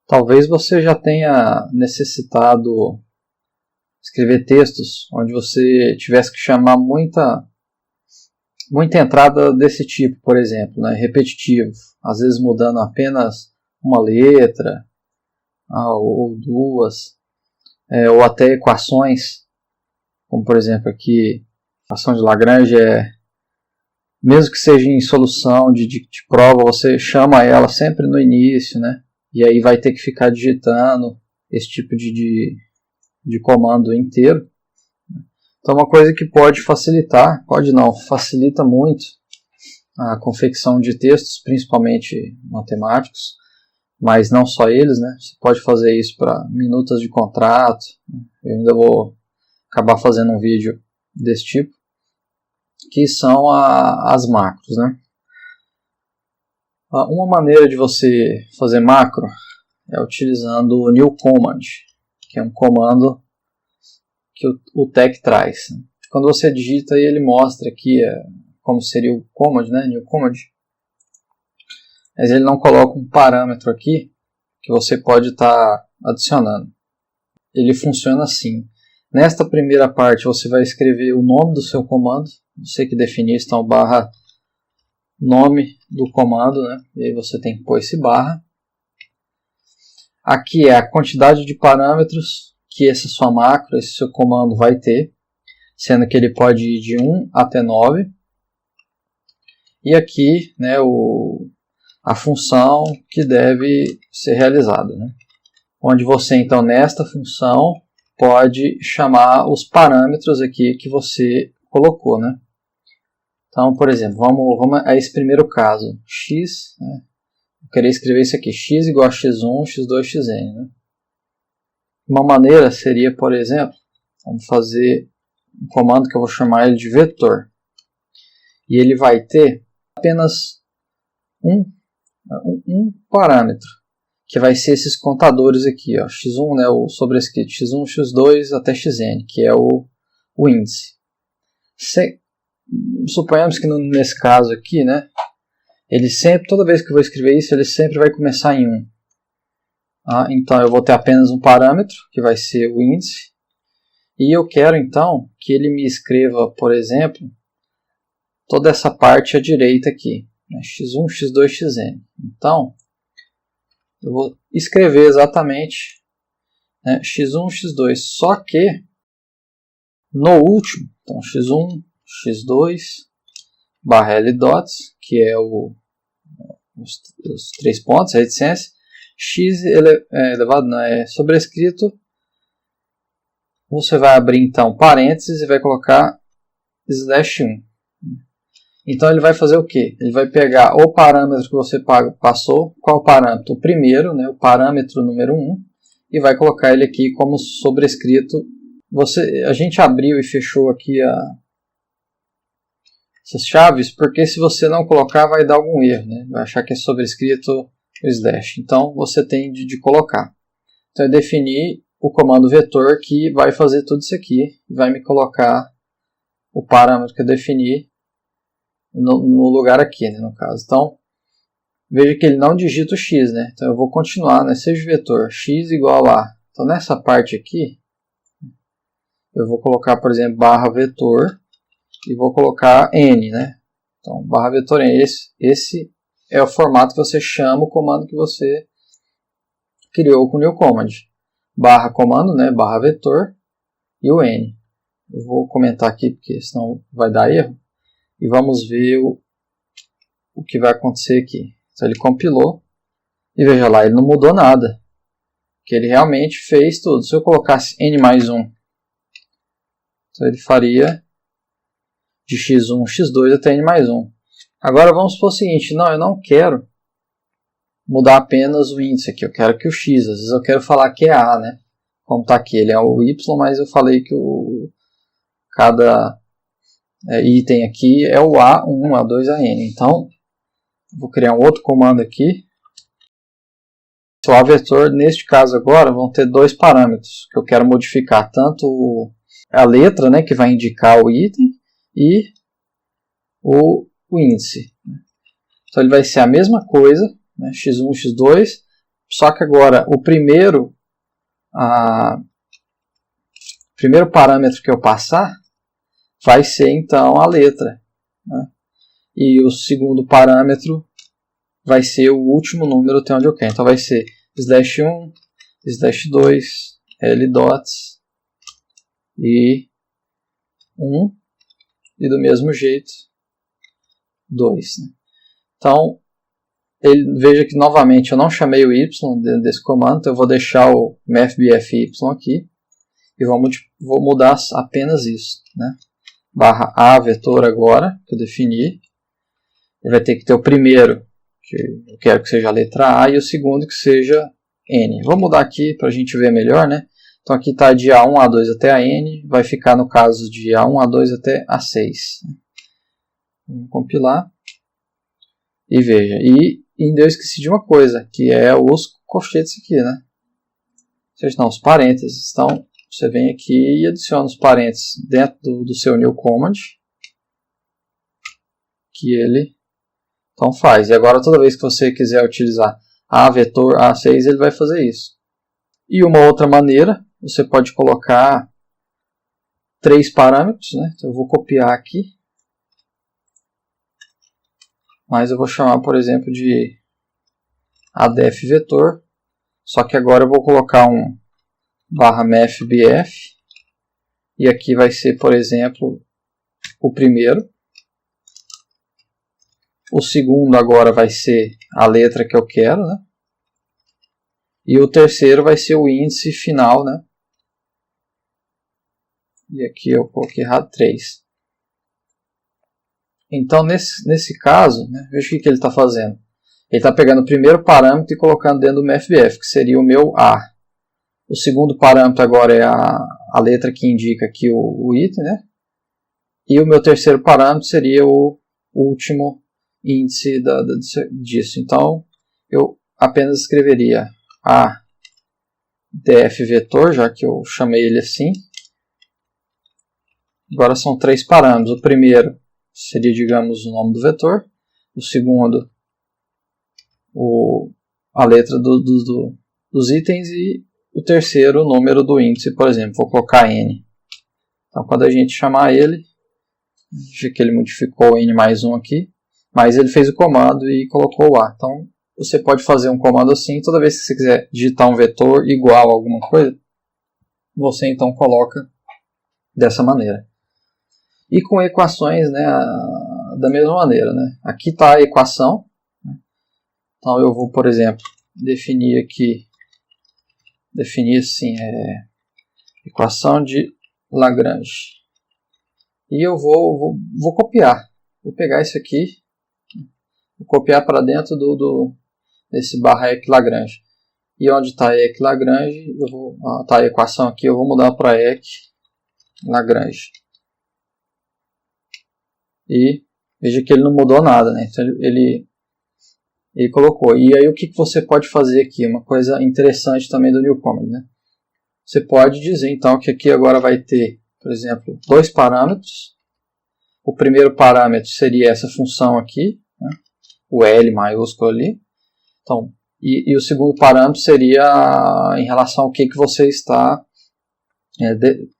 Talvez você já tenha necessitado escrever textos onde você tivesse que chamar muita entrada desse tipo, por exemplo, né, repetitivo, às vezes mudando apenas uma letra ou duas, ou até equações, como por exemplo aqui, a equação de Lagrange mesmo que seja em solução de prova, você chama ela sempre no início, né? E aí vai ter que ficar digitando esse tipo de comando inteiro. Então uma coisa que pode facilitar, facilita muito a confecção de textos, principalmente matemáticos, mas não só eles, né? Você pode fazer isso para minutas de contrato. Eu ainda vou acabar fazendo um vídeo desse tipo, que são as macros, né? Uma maneira de você fazer macro é utilizando o new command, que é um comando que o TeX traz. Quando você digita, ele mostra aqui como seria o command, né? New command. Mas ele não coloca um parâmetro aqui que você pode estar adicionando. Ele funciona assim. Nesta primeira parte você vai escrever o nome do seu comando. Você que definir, então barra nome do comando, né? E aí você tem que pôr esse barra. Aqui é a quantidade de parâmetros que essa sua macro, esse seu comando vai ter, sendo que ele pode ir de 1 até 9. E aqui, né, a função que deve ser realizada, né? Onde você então nesta função pode chamar os parâmetros aqui que você colocou, né? Então, por exemplo, vamos a esse primeiro caso, x, né? Eu queria escrever isso aqui, x igual a x1, x2, xn, né? Uma maneira seria, por exemplo, vamos fazer um comando que eu vou chamar ele de vetor. E ele vai ter apenas um parâmetro, que vai ser esses contadores aqui, ó, x1, né, o sobrescrito x1, x2 até xn, que é o índice. Suponhamos que nesse caso aqui, né, ele sempre, toda vez que eu vou escrever isso, ele sempre vai começar em 1. Então eu vou ter apenas um parâmetro, que vai ser o índice, e eu quero então que ele me escreva, por exemplo, toda essa parte à direita aqui, né, x1, x2, xn. Então, eu vou escrever exatamente, né, x1, x2, só que no último, então x1, x2, barra L dots, que é os 3 pontos, a reticência, x elevado, não, é sobrescrito, você vai abrir então parênteses e vai colocar /1. Então ele vai fazer o que? Ele vai pegar o parâmetro que você passou, qual parâmetro? O primeiro, né, o parâmetro número 1, e vai colocar ele aqui como sobrescrito. A gente abriu e fechou aqui essas chaves, porque se você não colocar vai dar algum erro, né? Vai achar que é sobrescrito o slash. Então você tem de colocar. Então eu defini o comando vetor que vai fazer tudo isso aqui, e vai me colocar o parâmetro que eu defini no lugar aqui, né, no caso. Então, veja que ele não digita o x, né? Então eu vou continuar, né? Seja vetor x igual a... Então nessa parte aqui, eu vou colocar, por exemplo, barra vetor e vou colocar n, né? Então, barra vetor n. Esse é o formato que você chama o comando que você criou com o new command. Barra comando, né? Barra vetor e o n. Eu vou comentar aqui porque senão vai dar erro. E vamos ver o que vai acontecer aqui. Então ele compilou e veja lá, ele não mudou nada. Que ele realmente fez tudo. Se eu colocasse n mais 1, então ele faria de x1, x2 até n mais 1. Agora vamos supor o seguinte, não, eu não quero mudar apenas o índice aqui, eu quero que o x, às vezes eu quero falar que é a, né? Como está aqui, ele é o y, mas eu falei que cada item aqui é o A1, A2, AN. Então, vou criar um outro comando aqui. O A vetor, neste caso agora, vão ter dois parâmetros que eu quero modificar, tanto a letra, né, que vai indicar o item, e o índice. Então ele vai ser a mesma coisa, né, x1, x2, Só que agora o primeiro parâmetro que eu passar vai ser então a letra, né? E o segundo parâmetro vai ser o último número até onde eu quero. Então vai ser /1, /2, L dots e 1 e do mesmo jeito 2. Né? Então veja que novamente eu não chamei o y dentro desse comando, então eu vou deixar o mathbfy aqui e vou mudar apenas isso, né? /a vetor agora, que eu defini, ele vai ter que ter o primeiro, que eu quero que seja a letra A, e o segundo que seja N. Vou mudar aqui para a gente ver melhor, né? Então aqui está de A1, A2 até a N, vai ficar no caso de A1, A2 até A6. Vamos compilar. E veja, e ainda eu esqueci de uma coisa, que é os colchetes aqui, né? Ou seja, não, os parênteses. Então, você vem aqui e adiciona os parênteses dentro do seu new command, que ele então faz. E agora toda vez que você quiser utilizar a vetor A6, ele vai fazer isso. E uma outra maneira, você pode colocar 3 parâmetros, né? Então eu vou copiar aqui. Mas eu vou chamar, por exemplo, de adef vetor. Só que agora eu vou colocar um /mathbf. E aqui vai ser, por exemplo, o primeiro. O segundo agora vai ser a letra que eu quero, né? E o terceiro vai ser o índice final, né? E aqui eu coloquei errado 3. Então, nesse caso, né, veja o que ele está fazendo. Ele está pegando o primeiro parâmetro e colocando dentro do mathbf, que seria o meu A. O segundo parâmetro agora é a letra que indica aqui o item, né? E o meu terceiro parâmetro seria o último índice disso. Então, eu apenas escreveria a def vetor, já que eu chamei ele assim. Agora são 3 parâmetros. O primeiro seria, digamos, o nome do vetor. O segundo, a letra dos itens. E o terceiro, o número do índice, por exemplo. Vou colocar N. Então, quando a gente chamar ele, veja que ele modificou N mais 1 aqui. Mas ele fez o comando e colocou o A. Então, você pode fazer um comando assim. Toda vez que você quiser digitar um vetor igual a alguma coisa, você então coloca dessa maneira. E com equações, né, da mesma maneira. Né? Aqui está a equação. Então, eu vou, por exemplo, definir assim, equação de Lagrange. E eu vou copiar. Vou pegar isso aqui. Vou copiar para dentro desse /eq-Lagrange. E onde está eq-Lagrange, está a equação aqui, eu vou mudar para eq-Lagrange. E veja que ele não mudou nada, né? Então ele colocou. E aí o que você pode fazer aqui? Uma coisa interessante também do new command, né? Você pode dizer então que aqui agora vai ter, por exemplo, 2 parâmetros. O primeiro parâmetro seria essa função aqui, né? O L maiúsculo ali. Então, e o segundo parâmetro seria em relação ao que você está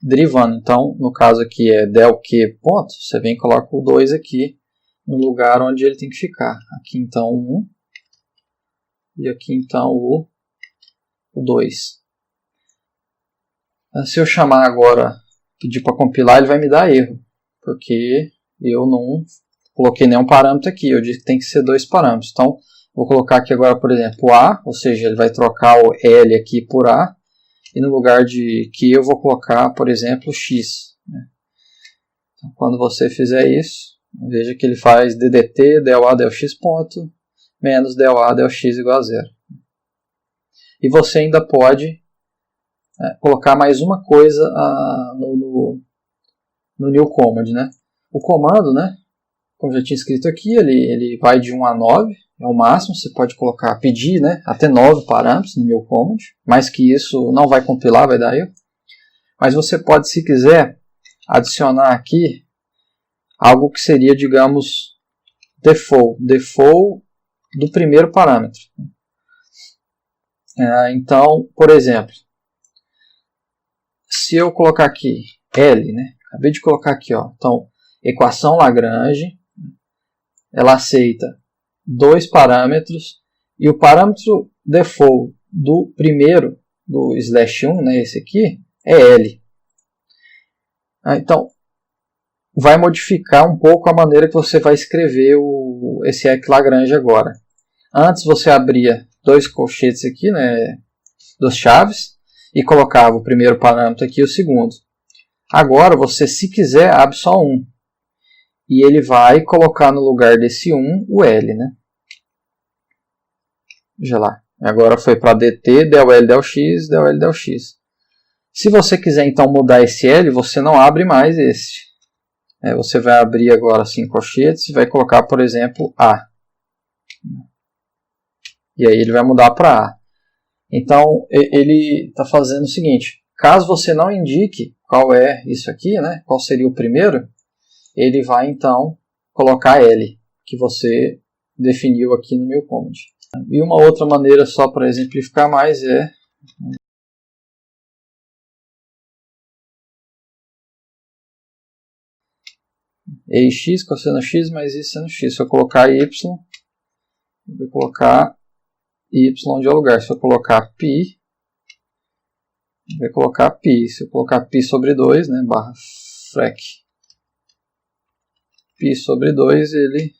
derivando. Então, no caso aqui é del_q ponto, você vem e coloca o 2 aqui no lugar onde ele tem que ficar. Aqui então o 1 e aqui então o 2. Se eu chamar agora, pedir para compilar, ele vai me dar erro, porque eu não coloquei nenhum parâmetro aqui, eu disse que tem que ser 2 parâmetros. Então, vou colocar aqui agora, por exemplo, A, ou seja, ele vai trocar o L aqui por A, e no lugar de que eu vou colocar, por exemplo, X. Né? Então, quando você fizer isso, veja que ele faz DDT, del A, del X ponto, menos del A, del X igual a 0. E você ainda pode colocar mais uma coisa no new command, né? O comando, né, como já tinha escrito aqui, ele vai de 1 a 9, é o máximo. Você pode pedir, né, até 9 parâmetros no new command, mais que isso não vai compilar, vai dar erro. Mas você pode, se quiser, adicionar aqui algo que seria, digamos, default do primeiro parâmetro. Então, por exemplo, se eu colocar aqui L, né? Acabei de colocar aqui, ó. Então, equação Lagrange, ela aceita 2 parâmetros e o parâmetro default do primeiro, do /1, né, esse aqui, é L. Então, vai modificar um pouco a maneira que você vai escrever esse EQ Lagrange agora. Antes você abria 2 colchetes aqui, né, 2 chaves, e colocava o primeiro parâmetro aqui e o segundo. Agora você, se quiser, abre só um. E ele vai colocar no lugar desse 1 o L, né? Veja lá. Agora foi para dt, del L, del x, del L, del x. Se você quiser então mudar esse L, você não abre mais esse. Você vai abrir agora 5 colchetes e vai colocar, por exemplo, A. E aí ele vai mudar para A. Então ele está fazendo o seguinte: caso você não indique qual é isso aqui, né, qual seria o primeiro, ele vai então colocar L, que você definiu aqui no new command. E uma outra maneira, só para exemplificar mais, é e x cosseno x mais y seno x. Se eu colocar y, eu vou colocar y onde é o lugar. Se eu colocar π, vai colocar π. Se eu colocar π sobre 2, né, barra frac π sobre 2, ele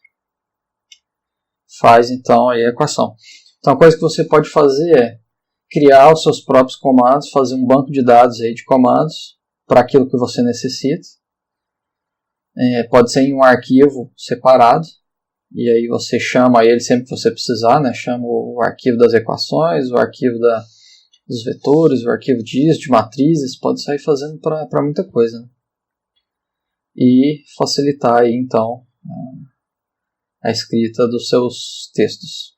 faz então aí a equação. Então a coisa que você pode fazer é criar os seus próprios comandos, fazer um banco de dados aí de comandos para aquilo que você necessita. Pode ser em um arquivo separado, e aí você chama ele sempre que você precisar, né? Chama o arquivo das equações, o arquivo dos vetores, o arquivo de matrizes, pode sair fazendo para muita coisa, né? E facilitar aí então a escrita dos seus textos.